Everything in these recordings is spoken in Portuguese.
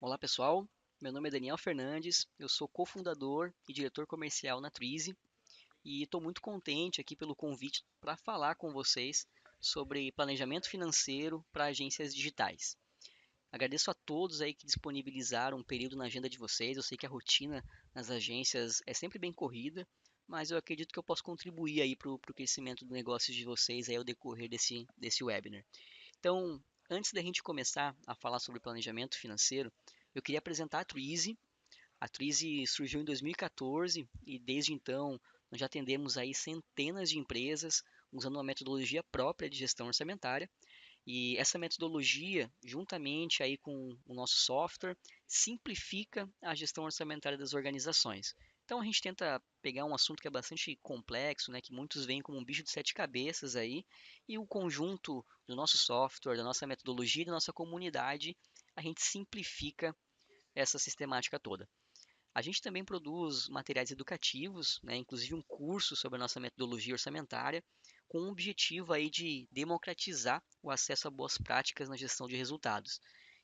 Olá pessoal, meu nome é Daniel Fernandes, eu sou cofundador e diretor comercial na Twizy e estou muito contente aqui pelo convite para falar com vocês sobre planejamento financeiro para agências digitais. Agradeço a todos aí que disponibilizaram um período na agenda de vocês. Eu sei que a rotina nas agências é sempre bem corrida, mas eu acredito que eu posso contribuir aí para o crescimento do negócio de vocês aí ao decorrer desse webinar. Então, antes da gente começar a falar sobre planejamento financeiro, eu queria apresentar a Twizy. A Twizy surgiu em 2014 e desde então nós já atendemos aí centenas de empresas usando uma metodologia própria de gestão orçamentária. E essa metodologia, juntamente aí com o nosso software, simplifica a gestão orçamentária das organizações. Então a gente tenta pegar um assunto que é bastante complexo, né, que muitos veem como um bicho de sete cabeças aí, e o conjunto do nosso software, da nossa metodologia e da nossa comunidade, a gente simplifica essa sistemática toda. A gente também produz materiais educativos, né, inclusive um curso sobre a nossa metodologia orçamentária, com o objetivo aí de democratizar o acesso a boas práticas na gestão de resultados.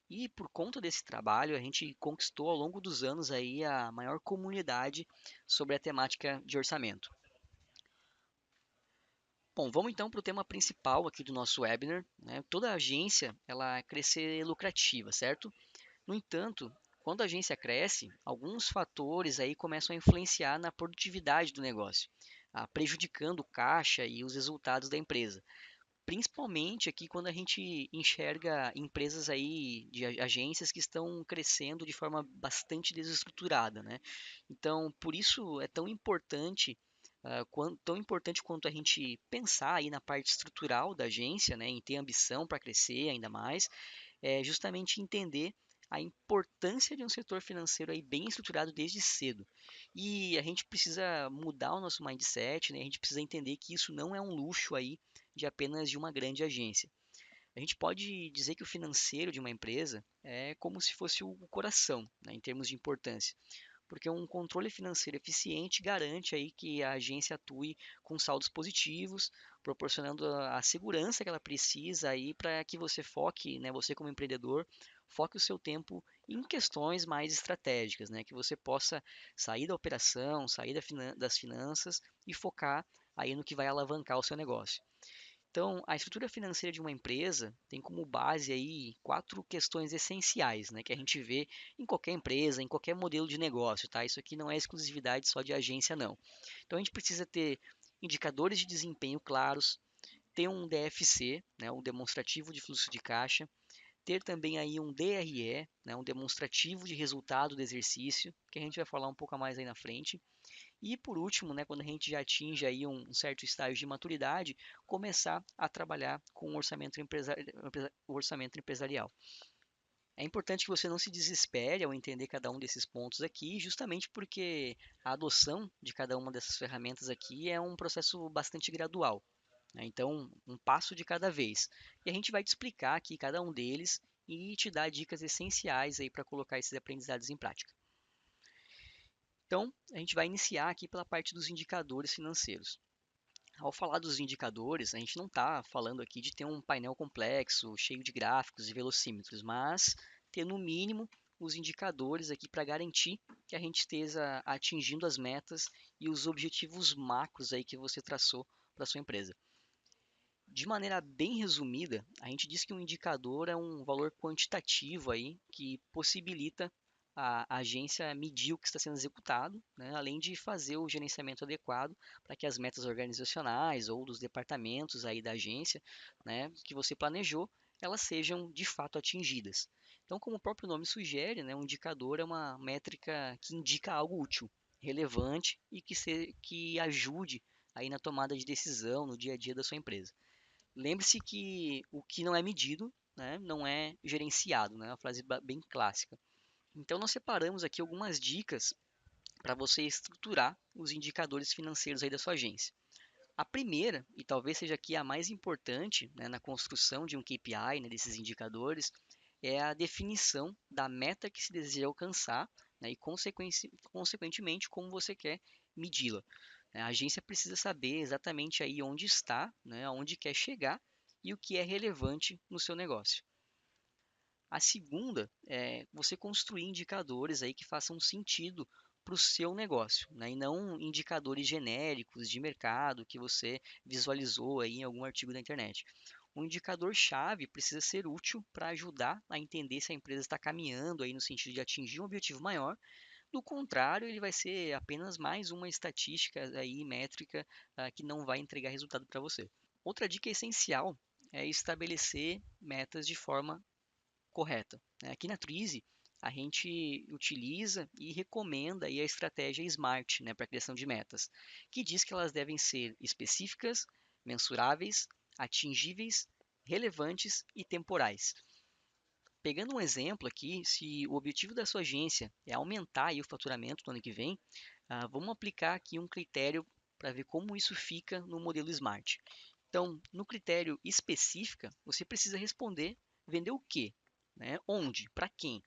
E por conta desse trabalho, a gente conquistou ao longo dos anos aí a maior comunidade sobre a temática de orçamento. Bom, vamos então para o tema principal aqui do nosso webinar, né? Toda agência ela quer ser lucrativa, certo? No entanto, quando a agência cresce, alguns fatores aí começam a influenciar na produtividade do negócio, prejudicando o caixa e os resultados da empresa. Principalmente aqui quando a gente enxerga empresas aí de agências que estão crescendo de forma bastante desestruturada, né? Então, por isso é tão importante, tão importante quanto a gente pensar aí na parte estrutural da agência, né, em ter ambição para crescer ainda mais, é justamente entender a importância de um setor financeiro aí bem estruturado desde cedo. E a gente precisa mudar o nosso mindset, né? A gente precisa entender que isso não é um luxo aí de apenas de uma grande agência. A gente pode dizer que o financeiro de uma empresa é como se fosse o coração, né, em termos de importância, porque um controle financeiro eficiente garante aí que a agência atue com saldos positivos, proporcionando a segurança que ela precisa aí para que você foque, né, você como empreendedor, foque o seu tempo em questões mais estratégicas, né, que você possa sair da operação, sair das finanças e focar aí no que vai alavancar o seu negócio. Então, a estrutura financeira de uma empresa tem como base aí quatro questões essenciais, né, que a gente vê em qualquer empresa, em qualquer modelo de negócio, tá? Isso aqui não é exclusividade só de agência, não. Então, a gente precisa ter indicadores de desempenho claros, ter um DFC, né, um demonstrativo de fluxo de caixa, ter também aí um DRE, né, um demonstrativo de resultado do exercício, que a gente vai falar um pouco mais aí na frente, e por último, né, quando a gente já atinge aí um certo estágio de maturidade, começar a trabalhar com o orçamento empresarial. É importante que você não se desespere ao entender cada um desses pontos aqui, justamente porque a adoção de cada uma dessas ferramentas aqui é um processo bastante gradual, né? Então, um passo de cada vez. E a gente vai te explicar aqui cada um deles e te dar dicas essenciais aí para colocar esses aprendizados em prática. Então, a gente vai iniciar aqui pela parte dos indicadores financeiros. Ao falar dos indicadores, a gente não está falando aqui de ter um painel complexo, cheio de gráficos e velocímetros, mas ter no mínimo os indicadores aqui para garantir que a gente esteja atingindo as metas e os objetivos macros aí que você traçou para sua empresa. De maneira bem resumida, a gente diz que um indicador é um valor quantitativo aí que possibilita a agência medir o que está sendo executado, né, além de fazer o gerenciamento adequado para que as metas organizacionais ou dos departamentos aí da agência, né, que você planejou, elas sejam de fato atingidas. Então, como o próprio nome sugere, né, um indicador é uma métrica que indica algo útil, relevante e que ajude aí na tomada de decisão no dia a dia da sua empresa. Lembre-se que o que não é medido, né, não é gerenciado, né? É uma frase bem clássica. Então, nós separamos aqui algumas dicas para você estruturar os indicadores financeiros aí da sua agência. A primeira, e talvez seja aqui a mais importante, né, na construção de um KPI, né, desses indicadores, é a definição da meta que se deseja alcançar, né, e consequentemente como você quer medi-la. A agência precisa saber exatamente aí onde está, né, aonde quer chegar e o que é relevante no seu negócio. A segunda é você construir indicadores aí que façam sentido para o seu negócio, né? E não indicadores genéricos de mercado que você visualizou aí em algum artigo da internet. Um indicador-chave precisa ser útil para ajudar a entender se a empresa está caminhando aí no sentido de atingir um objetivo maior. Do contrário, ele vai ser apenas mais uma estatística aí, métrica, que não vai entregar resultado para você. Outra dica essencial é estabelecer metas de forma correta, né? Aqui na Twizy, a gente utiliza e recomenda aí a estratégia SMART, né, para a criação de metas, que diz que elas devem ser específicas, mensuráveis, atingíveis, relevantes e temporais. Pegando um exemplo aqui, se o objetivo da sua agência é aumentar aí o faturamento no ano que vem, vamos aplicar aqui um critério para ver como isso fica no modelo SMART. Então, no critério específica, você precisa responder vender o quê, né? Onde, para quem.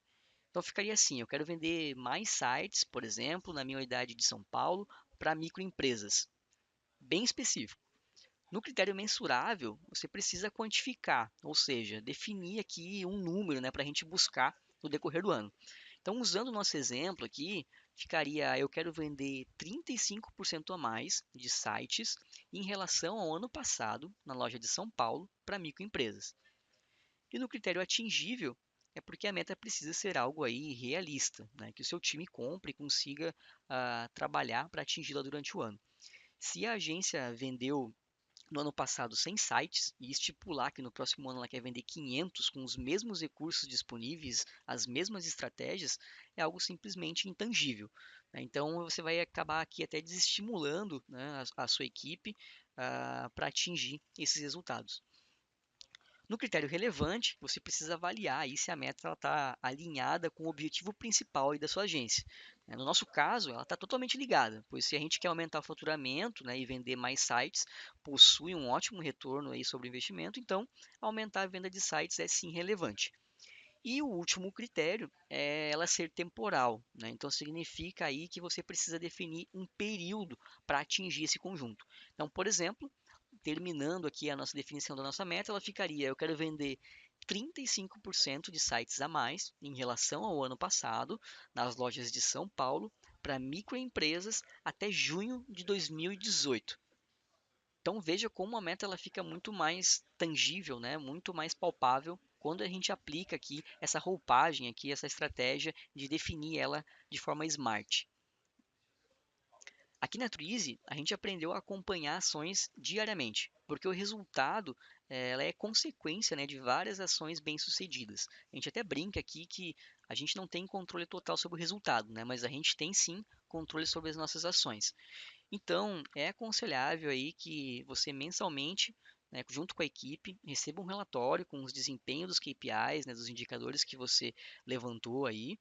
Então ficaria assim, eu quero vender mais sites, por exemplo, na minha unidade de São Paulo, para microempresas. Bem específico. No critério mensurável, você precisa quantificar, ou seja, definir aqui um número, né, para a gente buscar no decorrer do ano. Então, usando o nosso exemplo aqui, ficaria: eu quero vender 35% a mais de sites em relação ao ano passado na loja de São Paulo para microempresas. E no critério atingível, é porque a meta precisa ser algo aí realista, né, que o seu time compre e consiga trabalhar para atingi-la durante o ano. Se a agência vendeu no ano passado 100 sites e estipular que no próximo ano ela quer vender 500 com os mesmos recursos disponíveis, as mesmas estratégias, é algo simplesmente intangível, né? Então você vai acabar aqui até desestimulando, né, a sua equipe para atingir esses resultados. No critério relevante, você precisa avaliar aí se a meta está alinhada com o objetivo principal aí da sua agência. No nosso caso, ela está totalmente ligada, pois se a gente quer aumentar o faturamento, né, e vender mais sites, possui um ótimo retorno aí sobre o investimento, então aumentar a venda de sites é sim relevante. E o último critério é ela ser temporal, né? Então significa aí que você precisa definir um período para atingir esse conjunto. Então, por exemplo, terminando aqui a nossa definição da nossa meta, ela ficaria: eu quero vender 35% de sites a mais em relação ao ano passado nas lojas de São Paulo para microempresas até junho de 2018. Então veja como a meta ela fica muito mais tangível, né? Muito mais palpável quando a gente aplica aqui essa roupagem aqui, essa estratégia de definir ela de forma smart. Aqui na Twizy, a gente aprendeu a acompanhar ações diariamente, porque o resultado ela é consequência, né, de várias ações bem-sucedidas. A gente até brinca aqui que a gente não tem controle total sobre o resultado, né, mas a gente tem sim controle sobre as nossas ações. Então, é aconselhável aí que você mensalmente, né, junto com a equipe, receba um relatório com os desempenhos dos KPIs, né, dos indicadores que você levantou aí.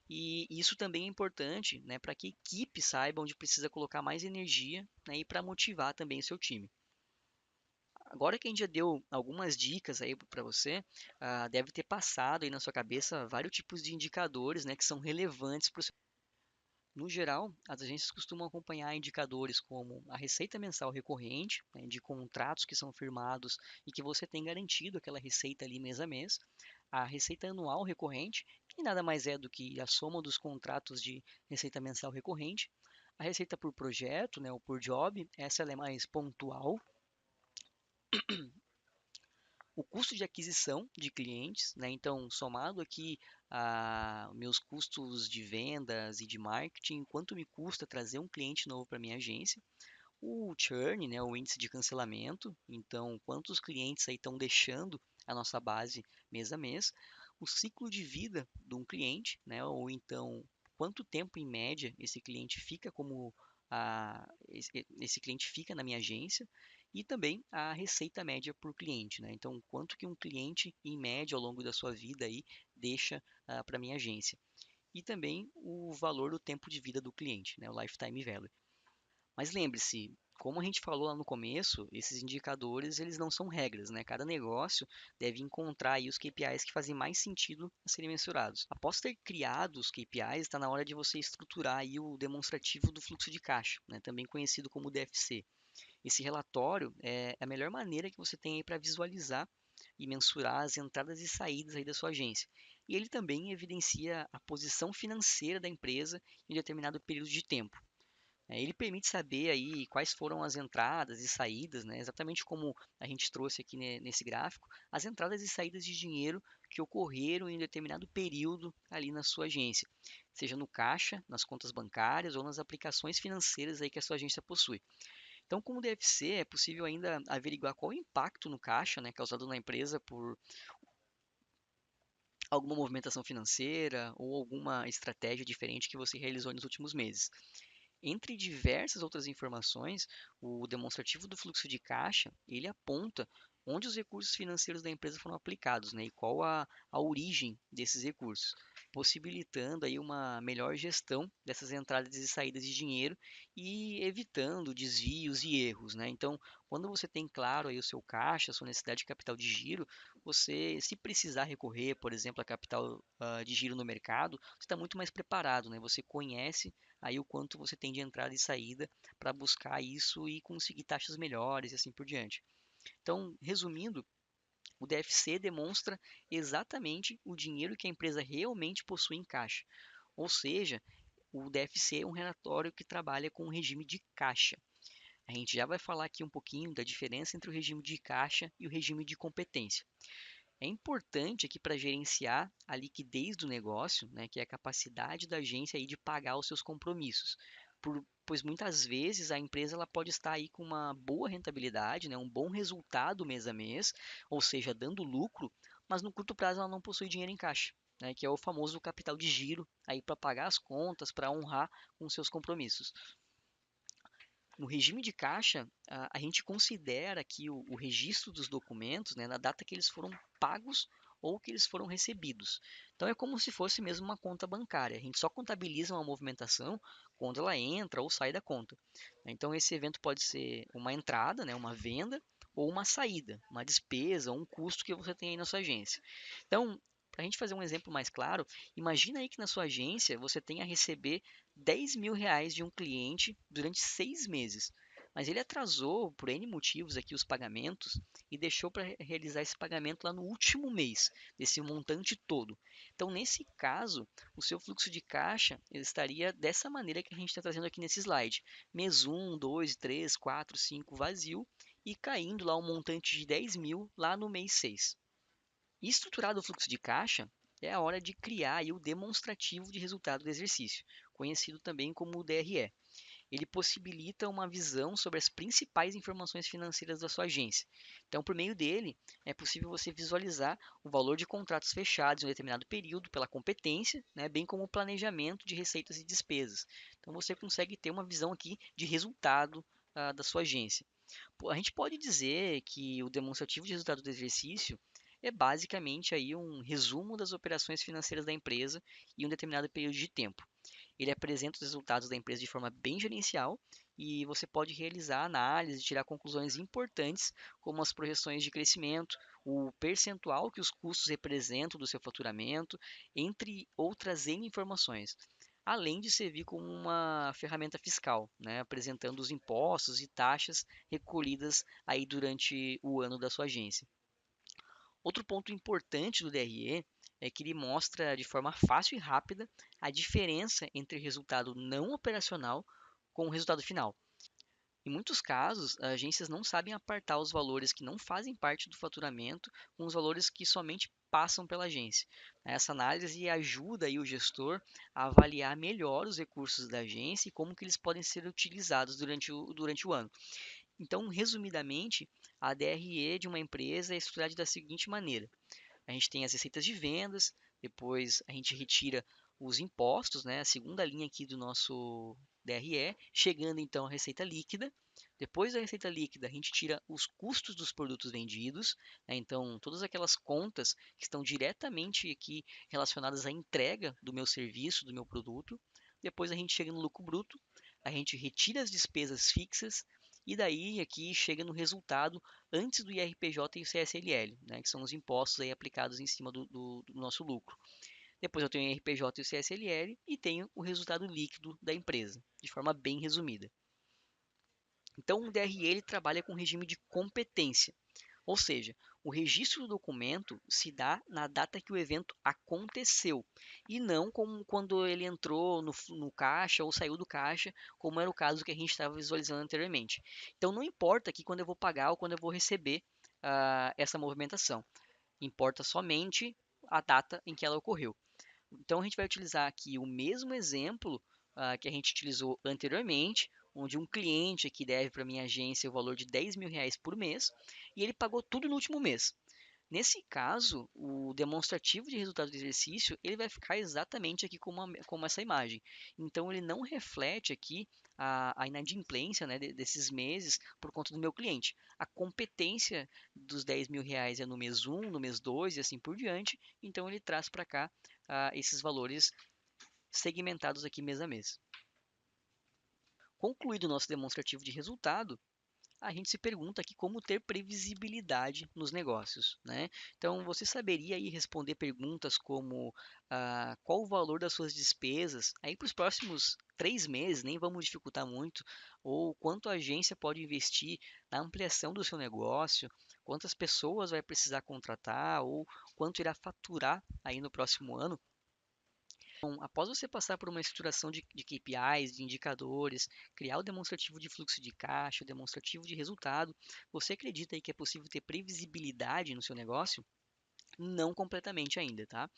E isso também é importante, né, para que a equipe saiba onde precisa colocar mais energia, né, e para motivar também o seu time. Agora que a gente já deu algumas dicas aí para você, deve ter passado aí na sua cabeça vários tipos de indicadores, né, que são relevantes para o seu. No geral, as agências costumam acompanhar indicadores como a receita mensal recorrente, né, de contratos que são firmados e que você tem garantido aquela receita ali mês a mês, a receita anual recorrente, que nada mais é do que a soma dos contratos de receita mensal recorrente, a receita por projeto, né, ou por job, essa ela é mais pontual, o custo de aquisição de clientes, né? Então, somado aqui a meus custos de vendas e de marketing, quanto me custa trazer um cliente novo para minha agência, o churn, né, o índice de cancelamento, então quantos clientes aí estão deixando a nossa base mês a mês, o ciclo de vida de um cliente, né, ou então quanto tempo em média esse cliente fica como esse cliente fica na minha agência e também a receita média por cliente, né? Então quanto que um cliente em média ao longo da sua vida aí deixa para minha agência e também o valor do tempo de vida do cliente, né, o lifetime value. Mas lembre-se, como a gente falou lá no começo, esses indicadores eles não são regras, né? Cada negócio deve encontrar aí os KPIs que fazem mais sentido a serem mensurados. Após ter criado os KPIs, está na hora de você estruturar aí o demonstrativo do fluxo de caixa, né? Também conhecido como DFC. Esse relatório é a melhor maneira que você tem aí para visualizar e mensurar as entradas e saídas aí da sua agência. e ele também evidencia a posição financeira da empresa em um determinado período de tempo. Ele permite saber aí quais foram as entradas e saídas, né, exatamente como a gente trouxe aqui nesse gráfico, as entradas e saídas de dinheiro que ocorreram em um determinado período ali na sua agência, seja no caixa, nas contas bancárias ou nas aplicações financeiras aí que a sua agência possui. Então, como deve ser, é possível ainda averiguar qual o impacto no caixa, né, causado na empresa por alguma movimentação financeira ou alguma estratégia diferente que você realizou nos últimos meses. Entre diversas outras informações, o demonstrativo do fluxo de caixa, ele aponta onde os recursos financeiros da empresa foram aplicados, né, e qual a origem desses recursos, possibilitando aí uma melhor gestão dessas entradas e saídas de dinheiro e evitando desvios e erros, né? Então, quando você tem claro aí o seu caixa, a sua necessidade de capital de giro, você, se precisar recorrer, por exemplo, a capital de giro no mercado, você está muito mais preparado, né? Você conhece aí o quanto você tem de entrada e saída para buscar isso e conseguir taxas melhores e assim por diante. Então, resumindo, o DFC demonstra exatamente o dinheiro que a empresa realmente possui em caixa. Ou seja, o DFC é um relatório que trabalha com o regime de caixa. A gente já vai falar aqui um pouquinho da diferença entre o regime de caixa e o regime de competência. É importante aqui para gerenciar a liquidez do negócio, né, que é a capacidade da agência aí de pagar os seus compromissos. Pois muitas vezes a empresa ela pode estar aí com uma boa rentabilidade, né, um bom resultado mês a mês, ou seja, dando lucro, mas no curto prazo ela não possui dinheiro em caixa, né, que é o famoso capital de giro aí para pagar as contas, para honrar com seus compromissos. No regime de caixa, a gente considera aqui o registro dos documentos, né, na data que eles foram pagos ou que eles foram recebidos. Então é como se fosse mesmo uma conta bancária. A gente só contabiliza uma movimentação quando ela entra ou sai da conta. Então esse evento pode ser uma entrada, né, uma venda, ou uma saída, uma despesa, um custo que você tem aí na sua agência. Então, para a gente fazer um exemplo mais claro, imagina aí que na sua agência você tenha a receber R$ 10.000 de um cliente durante 6 meses. Mas ele atrasou por N motivos aqui os pagamentos e deixou para realizar esse pagamento lá no último mês, desse montante todo. Então, nesse caso, o seu fluxo de caixa estaria dessa maneira que a gente está trazendo aqui nesse slide. Mês 1, 2, 3, 4, 5 vazio e caindo lá um montante de 10.000 lá no mês 6. E estruturado o fluxo de caixa, é a hora de criar aí o demonstrativo de resultado do exercício, conhecido também como o DRE. Ele possibilita uma visão sobre as principais informações financeiras da sua agência. Então, por meio dele, é possível você visualizar o valor de contratos fechados em um determinado período pela competência, né, bem como o planejamento de receitas e despesas. Então, você consegue ter uma visão aqui de resultado da sua agência. A gente pode dizer que o demonstrativo de resultado do exercício é basicamente aí um resumo das operações financeiras da empresa em um determinado período de tempo. Ele apresenta os resultados da empresa de forma bem gerencial e você pode realizar análise e tirar conclusões importantes, como as projeções de crescimento, o percentual que os custos representam do seu faturamento, entre outras N informações. Além de servir como uma ferramenta fiscal, né, apresentando os impostos e taxas recolhidas aí durante o ano da sua agência. Outro ponto importante do DRE é que ele mostra de forma fácil e rápida a diferença entre resultado não operacional com o resultado final. Em muitos casos, as agências não sabem apartar os valores que não fazem parte do faturamento com os valores que somente passam pela agência. Essa análise ajuda aí o gestor a avaliar melhor os recursos da agência e como que eles podem ser utilizados durante o ano. Então, resumidamente, a DRE de uma empresa é estruturada da seguinte maneira: a gente tem as receitas de vendas, depois a gente retira os impostos, né, a segunda linha aqui do nosso DRE, chegando então à receita líquida. Depois da receita líquida, a gente tira os custos dos produtos vendidos, né, então todas aquelas contas que estão diretamente aqui relacionadas à entrega do meu serviço, do meu produto. Depois a gente chega no lucro bruto, a gente retira as despesas fixas e daí aqui chega no resultado antes do IRPJ e o CSLL, né, que são os impostos aí aplicados em cima do nosso lucro. Depois eu tenho o IRPJ e o CSLL e tenho o resultado líquido da empresa, de forma bem resumida. Então o DRE ele trabalha com regime de competência. Ou seja, o registro do documento se dá na data que o evento aconteceu e não como quando ele entrou no caixa ou saiu do caixa, como era o caso que a gente estava visualizando anteriormente. Então não importa aqui quando eu vou pagar ou quando eu vou receber essa movimentação, importa somente a data em que ela ocorreu. Então a gente vai utilizar aqui o mesmo exemplo que a gente utilizou anteriormente, onde um cliente aqui deve para minha agência o valor de R$ 10.000 por mês e ele pagou tudo no último mês. Nesse caso, o demonstrativo de resultado do exercício ele vai ficar exatamente aqui como essa imagem. Então ele não reflete aqui a inadimplência, né, desses meses por conta do meu cliente. A competência dos R$ 10.000 é no mês um, no mês 2 e assim por diante. Então ele traz para cá esses valores segmentados aqui mês a mês. Concluído o nosso demonstrativo de resultado, a gente se pergunta aqui como ter previsibilidade nos negócios, né? Então, você saberia aí responder perguntas como qual o valor das suas despesas aí para os próximos 3 meses, nem vamos dificultar muito, ou quanto a agência pode investir na ampliação do seu negócio, quantas pessoas vai precisar contratar, ou quanto irá faturar aí no próximo ano. Bom, após você passar por uma estruturação de KPIs, de indicadores, criar o demonstrativo de fluxo de caixa, o demonstrativo de resultado, você acredita aí que é possível ter previsibilidade no seu negócio? Não completamente ainda, tá?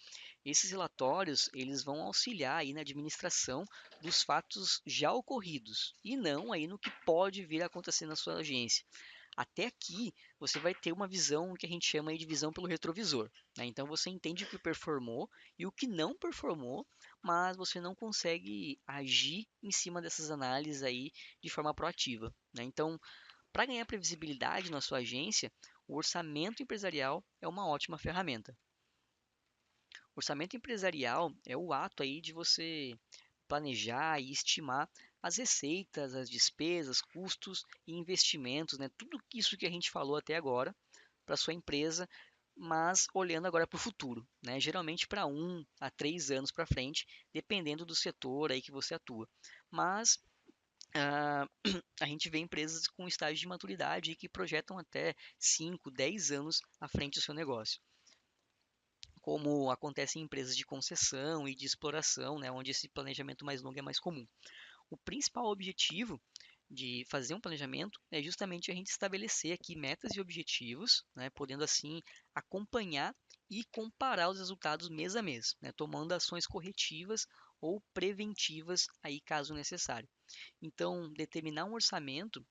Esses relatórios, eles vão auxiliar aí na administração dos fatos já ocorridos e não aí no que pode vir a acontecer na sua agência. Até aqui, você vai ter uma visão que a gente chama aí de visão pelo retrovisor, né? Então você entende o que performou e o que não performou, mas você não consegue agir em cima dessas análises aí de forma proativa, né? Então, para ganhar previsibilidade na sua agência, o orçamento empresarial é uma ótima ferramenta. O orçamento empresarial é o ato aí de você planejar e estimar as receitas, as despesas, custos e investimentos, né? Tudo isso que a gente falou até agora para sua empresa, mas olhando agora para o futuro, né? Geralmente para 1 a 3 anos para frente, dependendo do setor aí que você atua. Mas ah, a gente vê empresas com estágio de maturidade e que projetam até 5, 10 anos à frente do seu negócio, como acontece em empresas de concessão e de exploração, né, onde esse planejamento mais longo é mais comum. O principal objetivo de fazer um planejamento é justamente a gente estabelecer aqui metas e objetivos, né, podendo assim acompanhar e comparar os resultados mês a mês, né, tomando ações corretivas ou preventivas aí caso necessário. Então, determinar um orçamento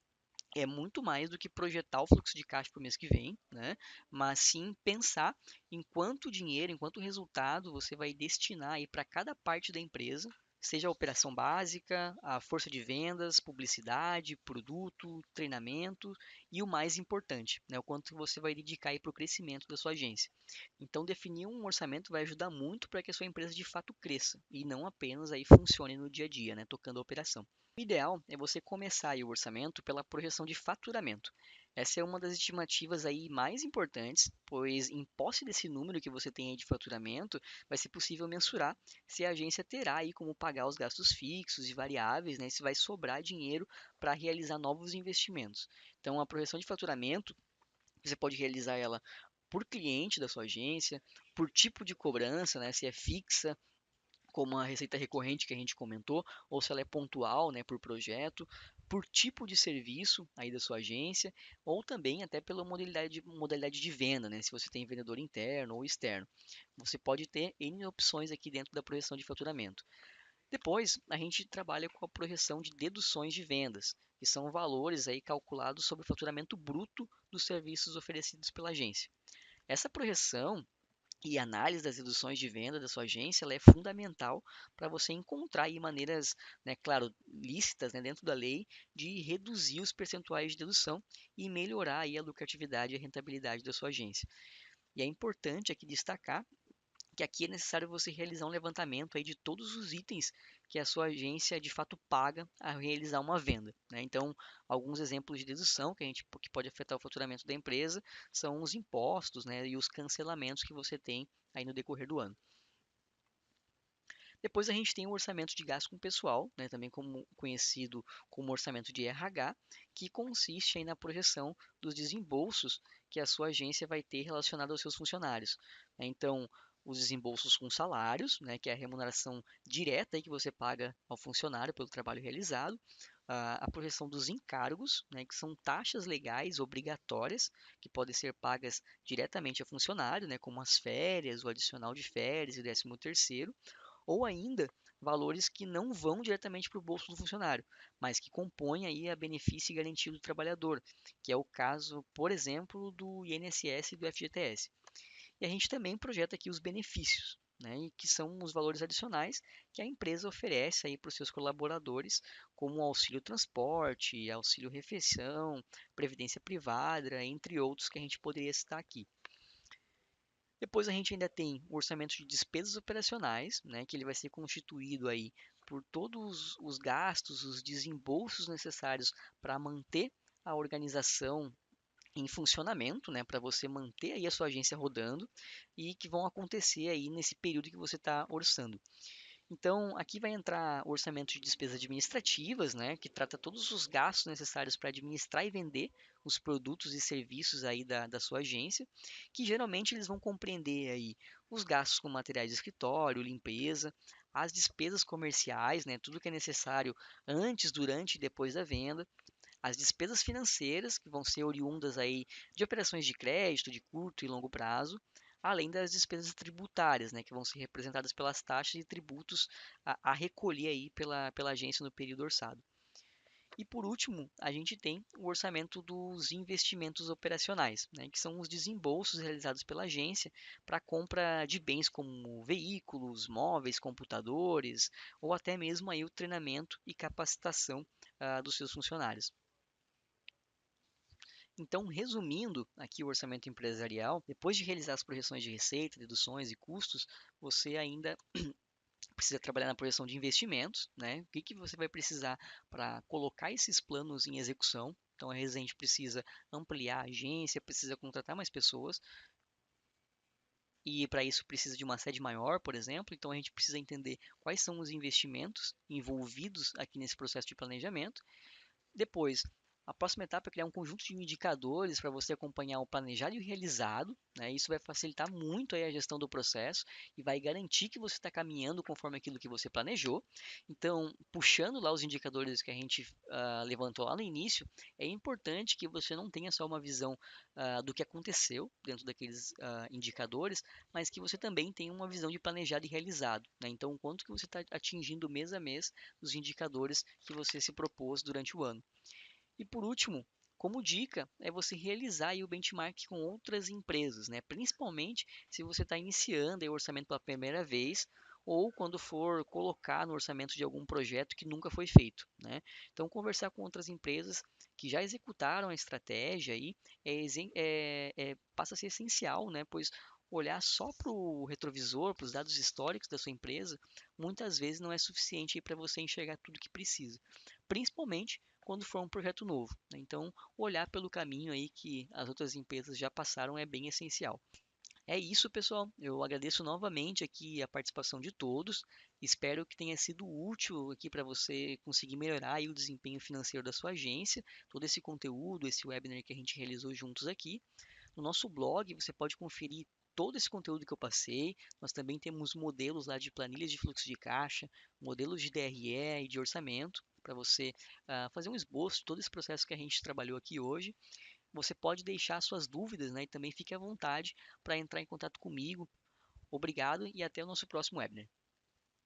é muito mais do que projetar o fluxo de caixa para o mês que vem, né? Mas sim pensar em quanto dinheiro, em quanto resultado você vai destinar aí para cada parte da empresa, seja a operação básica, a força de vendas, publicidade, produto, treinamento e o mais importante, né? O quanto você vai dedicar aí para o crescimento da sua agência. Então, definir um orçamento vai ajudar muito para que a sua empresa de fato cresça e não apenas aí funcione no dia a dia, né? Tocando a operação. O ideal é você começar aí o orçamento pela projeção de faturamento. Essa é uma das estimativas aí mais importantes, pois em posse desse número que você tem aí de faturamento, vai ser possível mensurar se a agência terá aí como pagar os gastos fixos e variáveis, né, se vai sobrar dinheiro para realizar novos investimentos. Então, a projeção de faturamento, você pode realizar ela por cliente da sua agência, por tipo de cobrança, né, se é fixa, como a receita recorrente que a gente comentou, ou se ela é pontual, né, por projeto, por tipo de serviço aí da sua agência, ou também até pela modalidade de venda, né, se você tem vendedor interno ou externo. Você pode ter N opções aqui dentro da projeção de faturamento. Depois, a gente trabalha com a projeção de deduções de vendas, que são valores aí calculados sobre o faturamento bruto dos serviços oferecidos pela agência. Essa projeção e análise das reduções de venda da sua agência, ela é fundamental para você encontrar aí maneiras, né, claro, lícitas, né, dentro da lei, de reduzir os percentuais de dedução e melhorar aí a lucratividade e a rentabilidade da sua agência. E é importante aqui destacar que aqui é necessário você realizar um levantamento aí de todos os itens que a sua agência de fato paga a realizar uma venda, né? Então, alguns exemplos de dedução que pode afetar o faturamento da empresa são os impostos, né, e os cancelamentos que você tem aí no decorrer do ano. Depois a gente tem o orçamento de gasto com pessoal, né, também como conhecido como orçamento de RH, que consiste aí na projeção dos desembolsos que a sua agência vai ter relacionado aos seus funcionários, né? Então, os desembolsos com salários, né, que é a remuneração direta aí que você paga ao funcionário pelo trabalho realizado, a projeção dos encargos, né, que são taxas legais obrigatórias que podem ser pagas diretamente ao funcionário, né, como as férias, o adicional de férias e o 13º, ou ainda valores que não vão diretamente para o bolso do funcionário, mas que compõem aí a benefício e garantia do trabalhador, que é o caso, por exemplo, do INSS e do FGTS. E a gente também projeta aqui os benefícios, né, e que são os valores adicionais que a empresa oferece aí para os seus colaboradores, como auxílio transporte, auxílio refeição, previdência privada, entre outros que a gente poderia citar aqui. Depois a gente ainda tem o orçamento de despesas operacionais, né, que ele vai ser constituído aí por todos os gastos, os desembolsos necessários para manter a organização em funcionamento, né, para você manter aí a sua agência rodando e que vão acontecer aí nesse período que você está orçando. Então, aqui vai entrar o orçamento de despesas administrativas, né, que trata todos os gastos necessários para administrar e vender os produtos e serviços aí da sua agência, que geralmente eles vão compreender aí os gastos com materiais de escritório, limpeza, as despesas comerciais, né, tudo que é necessário antes, durante e depois da venda, as despesas financeiras, que vão ser oriundas aí de operações de crédito de curto e longo prazo, além das despesas tributárias, né, que vão ser representadas pelas taxas e tributos a recolher aí pela agência no período orçado. E por último, a gente tem o orçamento dos investimentos operacionais, né, que são os desembolsos realizados pela agência para a compra de bens como veículos, móveis, computadores, ou até mesmo aí o treinamento e capacitação dos seus funcionários. Então, resumindo aqui o orçamento empresarial, depois de realizar as projeções de receita, deduções e custos, você ainda precisa trabalhar na projeção de investimentos, né? O que que você vai precisar para colocar esses planos em execução? Então, a gente precisa ampliar a agência, precisa contratar mais pessoas, e para isso precisa de uma sede maior, por exemplo. Então, a gente precisa entender quais são os investimentos envolvidos aqui nesse processo de planejamento. Depois, a próxima etapa é criar um conjunto de indicadores para você acompanhar o planejado e o realizado, né? Isso vai facilitar muito aí a gestão do processo e vai garantir que você está caminhando conforme aquilo que você planejou. Então, puxando lá os indicadores que a gente levantou lá no início, é importante que você não tenha só uma visão do que aconteceu dentro daqueles indicadores, mas que você também tenha uma visão de planejado e realizado, né? Então, o quanto que você está atingindo mês a mês os indicadores que você se propôs durante o ano. E por último, como dica, é você realizar aí o benchmark com outras empresas, né? Principalmente se você está iniciando aí o orçamento pela primeira vez ou quando for colocar no orçamento de algum projeto que nunca foi feito, né? Então, conversar com outras empresas que já executaram a estratégia aí passa a ser essencial, né? Pois olhar só para o retrovisor, para os dados históricos da sua empresa, muitas vezes não é suficiente para você enxergar tudo que precisa, principalmente quando for um projeto novo, né? Então, olhar pelo caminho aí que as outras empresas já passaram é bem essencial. É isso, pessoal. Eu agradeço novamente aqui a participação de todos. Espero que tenha sido útil aqui para você conseguir melhorar aí o desempenho financeiro da sua agência, todo esse conteúdo, esse webinar que a gente realizou juntos aqui. No nosso blog você pode conferir todo esse conteúdo que eu passei. Nós também temos modelos lá de planilhas de fluxo de caixa, modelos de DRE e de orçamento, para você fazer um esboço de todo esse processo que a gente trabalhou aqui hoje. Você pode deixar suas dúvidas, né, e também fique à vontade para entrar em contato comigo. Obrigado e até o nosso próximo webinar.